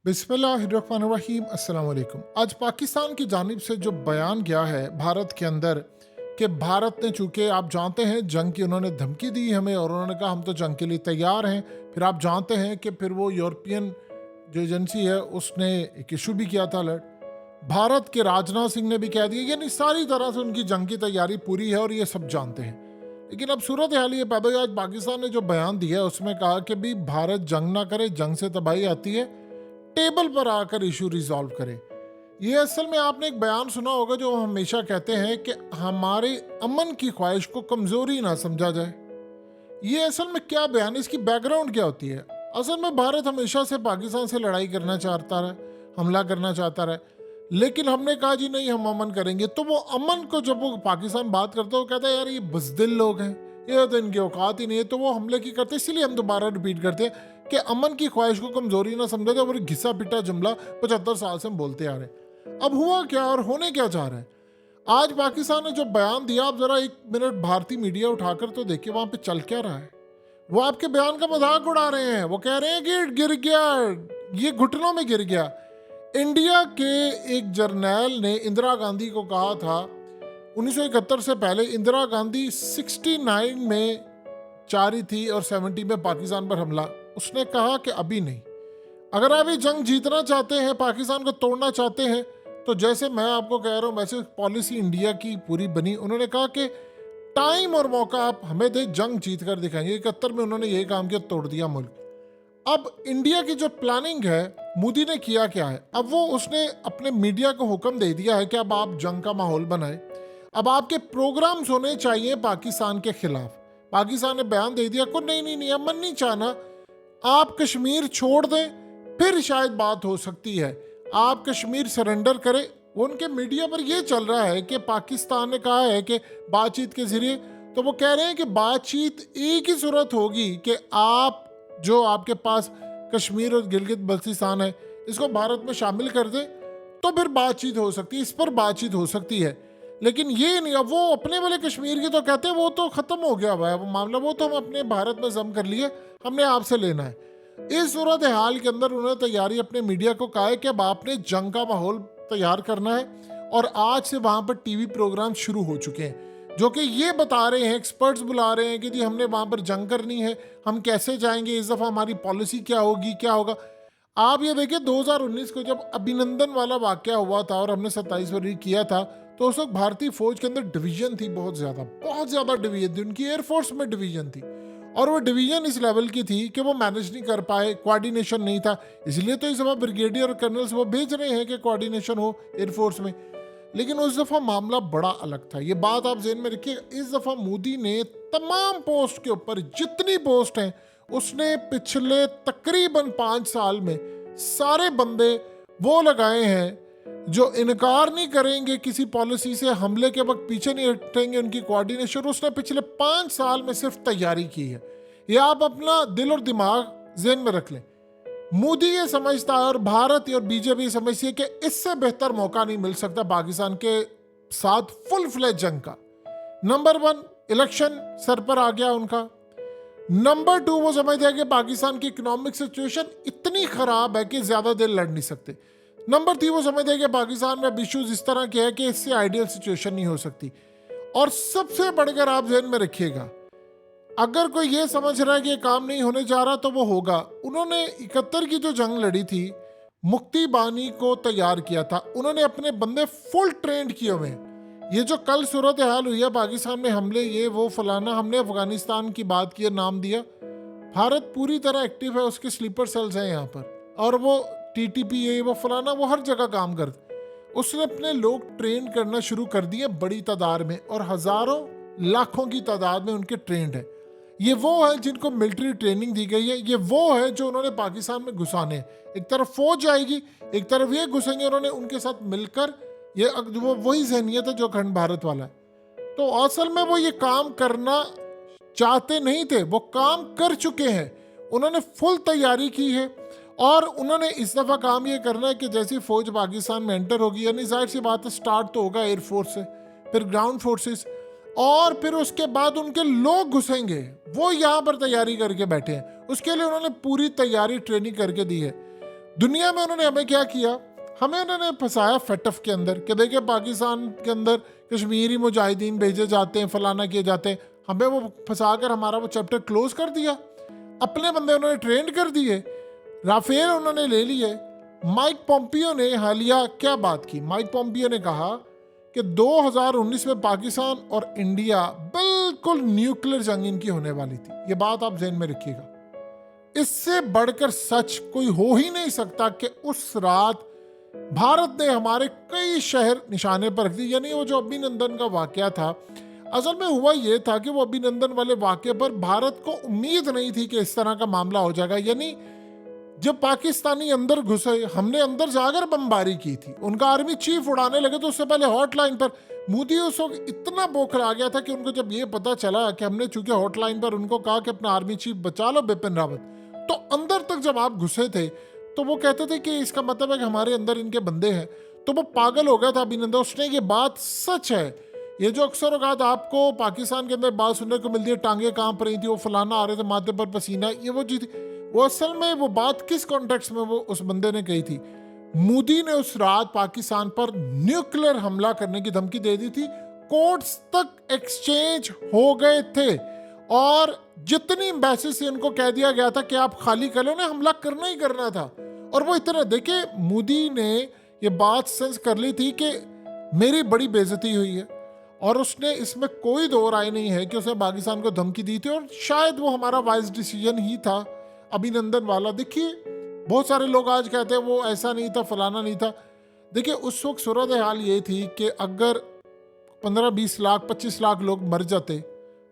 बिस्मिल्लाहिर्रहमानिर्रहीम अस्सलाम वालेकुम। आज पाकिस्तान की जानिब से जो बयान गया है भारत के अंदर कि भारत ने, चूंकि आप जानते हैं जंग की उन्होंने धमकी दी हमें और उन्होंने कहा हम तो जंग के लिए तैयार हैं। फिर आप जानते हैं कि फिर वो यूरोपियन जो एजेंसी है उसने एक इशू भी किया था अलर्ट। भारत के राजनाथ सिंह ने भी कह दिया, यानी सारी तरह से उनकी जंग की तैयारी पूरी है और ये सब जानते हैं। लेकिन अब सूरत हाल ये पैदा हुई, आज पाकिस्तान ने जो बयान दिया है उसमें कहा कि भी भारत जंग ना करे, जंग से तबाही आती है, टेबल पर आकर इशू रिजॉल्व करे। ये असल में आपने एक बयान सुना होगा जो हम हमेशा कहते हैं कि हमारे अमन की ख्वाहिश को कमजोरी ना समझा जाए। ये असल में क्या बयान, इसकी बैकग्राउंड क्या होती है? असल में भारत हमेशा से पाकिस्तान से लड़ाई करना चाहता रहा, हमला करना चाहता रहा, लेकिन हमने कहा जी नहीं हम अमन करेंगे। तो वो अमन को जब वो पाकिस्तान बात करता है वो कहता है यार ये बुज़दिल लोग हैं, ये तो इनकी औकात ही नहीं है, तो वो हमले की करते। इसलिए हम दोबारा रिपीट करते हैं कि अमन की ख्वाहिश को कमजोरी ना समझा जाए। और घिसा पिटा जुमला 75 साल से हम बोलते आ रहे हैं। अब हुआ क्या और होने क्या जा रहा है? आज पाकिस्तान ने जो बयान दिया, आप जरा एक मिनट भारतीय मीडिया उठाकर तो देखिए वहां पे चल क्या रहा है। वो आपके बयान का मजाक उड़ा रहे हैं। वो कह रहे हैं कि गिर गया, ये घुटनों में गिर गया। इंडिया के एक जर्नैल ने इंदिरा गांधी को कहा था 1971 से पहले, इंदिरा गांधी 69 में चारी थी और 70 में पाकिस्तान पर हमला। उसने कहा कि अभी नहीं, अगर आप ये जंग जीतना चाहते हैं, पाकिस्तान को तोड़ना चाहते हैं, तो जैसे मैं आपको कह रहा हूं वैसे पॉलिसी इंडिया की पूरी बनी। उन्होंने कहा कि टाइम और मौका आप हमें दे, जंग जीत कर दिखाएंगे। 71 में उन्होंने यही काम किया, तोड़ दिया मुल्क। अब इंडिया की जो प्लानिंग है, मोदी ने किया क्या है? अब वो उसने अपने मीडिया को हुक्म दे दिया है कि अब आप जंग का माहौल बनाएं, अब आपके प्रोग्राम्स होने चाहिए पाकिस्तान के खिलाफ। पाकिस्तान ने बयान दे दिया को नहीं नहीं नहीं अमन नहीं चाहना, आप कश्मीर छोड़ दें फिर शायद बात हो सकती है, आप कश्मीर सरेंडर करें। उनके मीडिया पर यह चल रहा है कि पाकिस्तान ने कहा है कि बातचीत के जरिए, तो वो कह रहे हैं कि बातचीत एक ही सूरत होगी कि आप जो आपके पास कश्मीर और गिलगित बल्तिस्तान है इसको भारत में शामिल कर दें, तो फिर बातचीत हो सकती है, इस पर बातचीत हो सकती है। लेकिन ये नहीं, अब वो अपने वाले कश्मीर की तो कहते हैं वो तो खत्म हो गया हुआ है वो मामला, वो तो हम अपने भारत में जम कर लिए, हमने आपसे लेना है। इस सूरत हाल के अंदर उन्होंने तैयारी अपने मीडिया को कहा है कि अब आपने जंग का माहौल तैयार करना है। और आज से वहां पर टीवी प्रोग्राम शुरू हो चुके हैं जो कि ये बता रहे हैं, एक्सपर्ट्स बुला रहे हैं कि जी हमने वहां पर जंग करनी है, हम कैसे जाएंगे, इस दफा हमारी पॉलिसी क्या होगी, क्या होगा। आप ये देखिए 2019 को जब अभिनंदन वाला वाकया हुआ था और हमने 27 फरवरी किया था, तो उस वक्त भारतीय फौज के अंदर डिवीजन थी, बहुत ज्यादा डिवीजन थी, उनकी एयरफोर्स में डिवीजन थी। और वो डिवीजन इस लेवल की थी कि वो मैनेज नहीं कर पाए, कोऑर्डिनेशन नहीं था। इसलिए तो इस दफा ब्रिगेडियर और कर्नल्स वो भेज रहे हैं कि कोऑर्डिनेशन हो एयरफोर्स में। लेकिन उस दफा मामला बड़ा अलग था, ये बात आप ज़हन में रखिए। इस दफा मोदी ने तमाम पोस्ट के ऊपर जितनी पोस्ट हैं उसने पिछले तकरीबन 5 साल में सारे बंदे वो लगाए हैं जो इनकार नहीं करेंगे किसी पॉलिसी से, हमले के वक्त पीछे नहीं हटेंगे, उनकी कोऑर्डिनेशन उसने पिछले 5 साल में सिर्फ तैयारी की है। ये आप अपना दिल और दिमाग जेन में रख लें। मोदी ये समझता है और भारत और बीजेपी समझती है कि इससे बेहतर मौका नहीं मिल सकता पाकिस्तान के साथ फुल फ्लैज जंग का। नंबर 1 इलेक्शन सर पर आ गया उनका। नंबर 2 वो समझते हैं कि पाकिस्तान की इकोनॉमिक सिचुएशन इतनी खराब है कि ज्यादा देर लड़ नहीं सकते। नंबर 3 वो समझते हैं कि पाकिस्तान में अब इश्यूज इस तरह के हैं कि इससे आइडियल सिचुएशन नहीं हो सकती। और सबसे बढ़कर आप ध्यान में रखिएगा, अगर कोई ये समझ रहा है कि ये काम नहीं होने जा रहा तो वो होगा। उन्होंने 71 की जो जंग लड़ी थी, मुक्ति बानी को तैयार किया था, उन्होंने अपने बंदे फुल ट्रेंड किए हुए हैं। ये जो कल सूरत हाल हुई है पाकिस्तान में हमले, ये वो फलाना, हमने अफगानिस्तान की बात की, नाम दिया, भारत पूरी तरह एक्टिव है, उसके स्लीपर सेल्स हैं यहाँ पर, और वो टीटीपी ये वो फलाना वो हर जगह काम करते। उसने अपने लोग ट्रेन करना शुरू कर दिए बड़ी तादाद में, और हजारों लाखों की तादाद में उनके ट्रेंड है। ये वो है जिनको मिलिट्री ट्रेनिंग दी गई है, ये वो है जो उन्होंने पाकिस्तान में घुसाने हैं। एक तरफ फौज जाएगी, एक तरफ ये घुसेंगे, उन्होंने उनके साथ मिलकर, ये वो वही जहनियत है जो अखंड भारत वाला है। तो असल में वो ये काम करना चाहते नहीं थे, वो काम कर चुके हैं, उन्होंने फुल तैयारी की है। और उन्होंने इस दफा काम ये करना है कि जैसी फौज पाकिस्तान में एंटर होगी, यानी जाहिर सी बात है स्टार्ट तो होगा एयरफोर्स से, फिर ग्राउंड फोर्सेस, और फिर उसके बाद उनके लोग घुसेंगे, वो यहाँ पर तैयारी करके बैठे हैं। उसके लिए उन्होंने पूरी तैयारी ट्रेनिंग करके दी है। दुनिया में उन्होंने हमें क्या किया, हमें उन्होंने फंसाया फेटफ के अंदर कि देखिए पाकिस्तान के अंदर कश्मीरी मुजाहिदीन भेजे जाते हैं, फलाना किए जाते हैं, हमें वो फंसा कर हमारा वो चैप्टर क्लोज कर दिया। अपने बंदे उन्होंने ट्रेंड कर दिए, राफेल उन्होंने ले लिए। माइक पोम्पियो ने हालिया क्या बात की, माइक पोम्पियो ने कहा कि 2019 में पाकिस्तान और इंडिया बिल्कुल न्यूक्लियर जंग इनकी होने वाली थी। ये बात आप ज़हन में रखिएगा, इससे बढ़कर सच कोई हो ही नहीं सकता कि उस रात भारत ने हमारे कई शहर निशाने पर रख दी। यानी वो जो अभिनंदन का वाकया था, असल में हुआ ये था कि वो अभिनंदन वाले वाकये पर भारत को उम्मीद नहीं थी कि इस तरह का मामला हो जाएगा। यानी जब पाकिस्तानी अंदर घुसे, हमने अंदर जाकर बमबारी की थी, उनका आर्मी चीफ उड़ाने लगे, तो उससे पहले हॉटलाइन पर मोदी उस वक्त इतना बौखला गया था कि उनको जब ये पता चला कि हमने चूंकि हॉटलाइन पर उनको कहा कि अपना आर्मी चीफ बचा लो बिपिन रावत, तो अंदर तक जब आप घुसे थे तो वो कहते थे कि इसका मतलब है कि हमारे अंदर इनके बंदे हैं। तो वो पागल हो गया था अभिनंदन। उसने ये बात सच है, ये जो अक्सर औकात आपको पाकिस्तान के अंदर बात सुनने को मिलती है, टांगे कांप रही थी, वो फलाना आ रहे थे, माथे पर पसीना, ये वो चीज, वो असल में वो बात किस कॉन्टेक्स्ट में वो उस बंदे ने कही थी। मोदी ने उस रात पाकिस्तान पर न्यूक्लियर हमला करने की धमकी दे दी थी, कोर्ट्स तक एक्सचेंज हो गए थे और जितनी एम्बेसी से उनको कह दिया गया था कि आप खाली कर लो, उन्हें हमला करना ही करना था। और वो इतना, देखिए मोदी ने ये बात सेंस कर ली थी कि मेरी बड़ी बेइज्जती हुई है, और उसने इसमें कोई दो राय नहीं है कि उसने पाकिस्तान को धमकी दी थी, और शायद वो हमारा वाइज डिसीजन ही था अभिनंदन वाला। देखिए बहुत सारे लोग आज कहते हैं वो ऐसा नहीं था, फलाना नहीं था। देखिए उस वक्त सूरत हाल ये थी कि अगर 15-20 लाख 25 लाख लोग मर जाते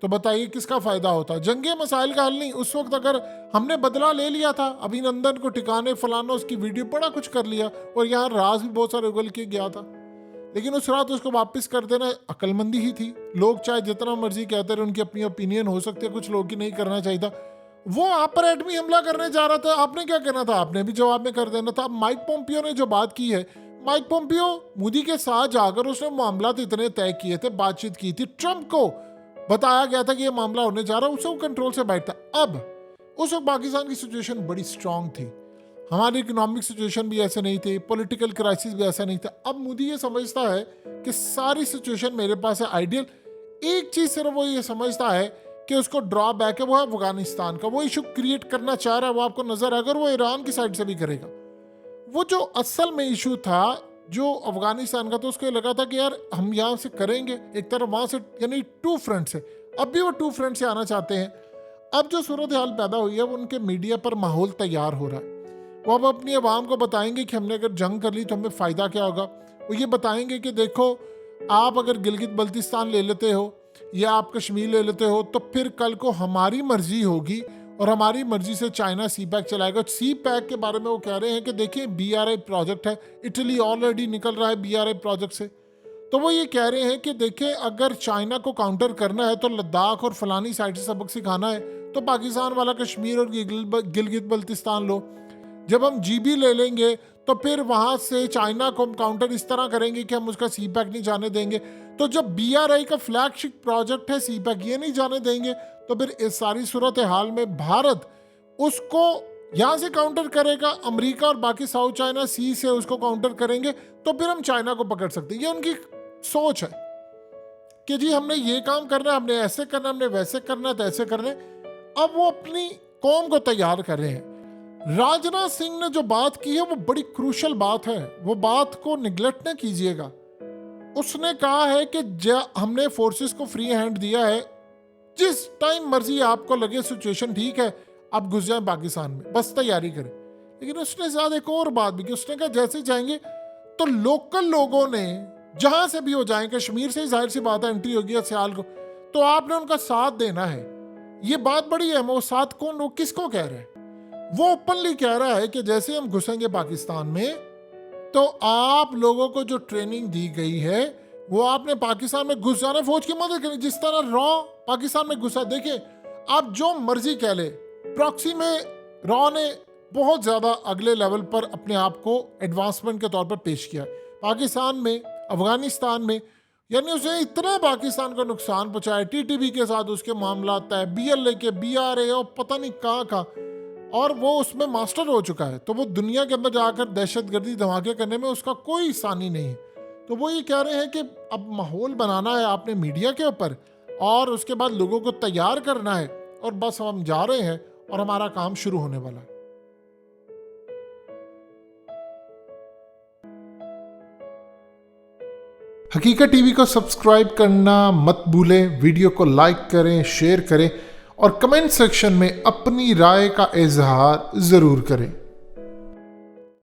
तो बताइए किसका फायदा होता। जंगे मसाइल का हल नहीं। उस वक्त अगर हमने बदला ले लिया था, अभिनंदन को ठिकाने फलाना, उसकी वीडियो बड़ा कुछ कर लिया, और यहाँ राज भी बहुत सारे उगल के गया था, लेकिन उस रात उसको वापस कर देना अक्लमंदी ही थी। लोग चाहे जितना मर्जी कहते रहे, उनकी अपनी ओपिनियन हो सकती है, कुछ लोग की नहीं करना चाहिए था। वो आप पर एटमी हमला करने जा रहा था, आपने क्या करना था, आपने भी जवाब में कर देना था। माइक पोम्पियो ने जो बात की है, माइक पोम्पियो मोदी के साथ जाकर उसने मामला इतने तय किए थे, बातचीत की थी, ट्रंप को बताया गया था कि ये मामला होने जा रहा है, उससे वो कंट्रोल से बैठता। अब उस वक्त पाकिस्तान की सिचुएशन बड़ी स्ट्रांग थी, हमारी इकोनॉमिक सिचुएशन भी ऐसे नहीं थी, पॉलिटिकल क्राइसिस भी ऐसा नहीं था। अब मोदी ये समझता है कि सारी सिचुएशन मेरे पास है आइडियल। एक चीज सिर्फ वो ये समझता है कि उसको ड्रॉबैक है, वो है अफगानिस्तान का। वो इशू क्रिएट करना चाह रहा है, वो आपको नजर, अगर वो ईरान की साइड से भी करेगा। वो जो असल में इशू था जो अफगानिस्तान का, तो उसको लगा था कि यार हम यहाँ से करेंगे एक तरफ, वहां से, यानी टू फ्रंट से। अब भी वो टू फ्रंट से आना चाहते हैं। अब जो सूरत हाल पैदा हुई है, वो उनके मीडिया पर माहौल तैयार हो रहा है। वो अब अपनी आवाम को बताएंगे कि हमने अगर जंग कर ली तो हमें फ़ायदा क्या होगा। वो ये बताएंगे कि देखो आप अगर गिलगित बल्तिस्तान ले लेते हो या आप कश्मीर ले लेते हो, तो फिर कल को हमारी मर्जी होगी और हमारी मर्जी से चाइना सी पैक चलाएगा। सी पैक के बारे में वो कह रहे हैं कि देखिए BRI प्रोजेक्ट है, इटली ऑलरेडी निकल रहा है BRI प्रोजेक्ट से। तो वो ये कह रहे हैं कि देखिए अगर चाइना को काउंटर करना है तो लद्दाख और फलानी साइड से सबक सिखाना है, तो पाकिस्तान वाला कश्मीर और गिलगित बल्तिस्तान लो। जब हम GB ले लेंगे तो फिर वहां से चाइना को हम काउंटर इस तरह करेंगे कि हम उसका सी पैक नहीं जाने देंगे। तो जब BRI का फ्लैगशिप प्रोजेक्ट है सी पैक, ये नहीं जाने देंगे, तो फिर इस सारी सूरत हाल में भारत उसको यहां से काउंटर करेगा, अमेरिका और बाकी साउथ चाइना सी से उसको काउंटर करेंगे, तो फिर हम चाइना को पकड़ सकते हैं। ये उनकी सोच है कि जी हमने ये काम करना है, हमने ऐसे करना, हमने वैसे करना, तैसे करना। अब वो अपनी कौम को तैयार कर रहे हैं। राजनाथ सिंह ने जो बात की है वो बड़ी क्रूशल बात है, वो बात को निगलेक्ट न कीजिएगा। उसने कहा है कि हमने फोर्सेस को फ्री हैंड दिया है, जिस टाइम मर्जी आपको लगे सिचुएशन ठीक है आप घुस जाएं पाकिस्तान में, बस तैयारी करें। लेकिन उसने साथ एक और बात भी की, उसने कहा जैसे जाएंगे तो लोकल लोगों ने जहां से भी हो जाए, कश्मीर से ही जाहिर सी बात है एंट्री होगी सियाल को, तो आपने उनका साथ देना है। ये बात बड़ी है। वो साथ कौन, वो किसको कह रहे हैं? वो ओपनली कह रहा है कि जैसे हम घुसेंगे पाकिस्तान में तो आप लोगों को जो ट्रेनिंग दी गई है वो आपने पाकिस्तान में घुस जाना, फौज की मदद करनी, जिस तरह रॉ पाकिस्तान में घुसा। देखिए आप जो मर्जी कह ले, प्रॉक्सी में रॉ ने बहुत ज्यादा अगले लेवल पर अपने आप को एडवांसमेंट के तौर पर पेश किया पाकिस्तान में, अफगानिस्तान में। यानी उसने इतना पाकिस्तान को नुकसान पहुंचाया, TTP के साथ उसके मामला है, BLA के, BRA और पता नहीं कहाँ का। और वो उसमें मास्टर हो चुका है, तो वो दुनिया के अंदर जाकर दहशतगर्दी धमाके करने में उसका कोई सानी नहीं है। तो वो ये कह रहे हैं कि अब माहौल बनाना है आपने मीडिया के ऊपर, और उसके बाद लोगों को तैयार करना है, और बस हम जा रहे हैं और हमारा काम शुरू होने वाला है। हकीकत टीवी को सब्सक्राइब करना मत भूलें, वीडियो को लाइक करें, शेयर करें और कमेंट सेक्शन में अपनी राय का इजहार ज़रूर करें।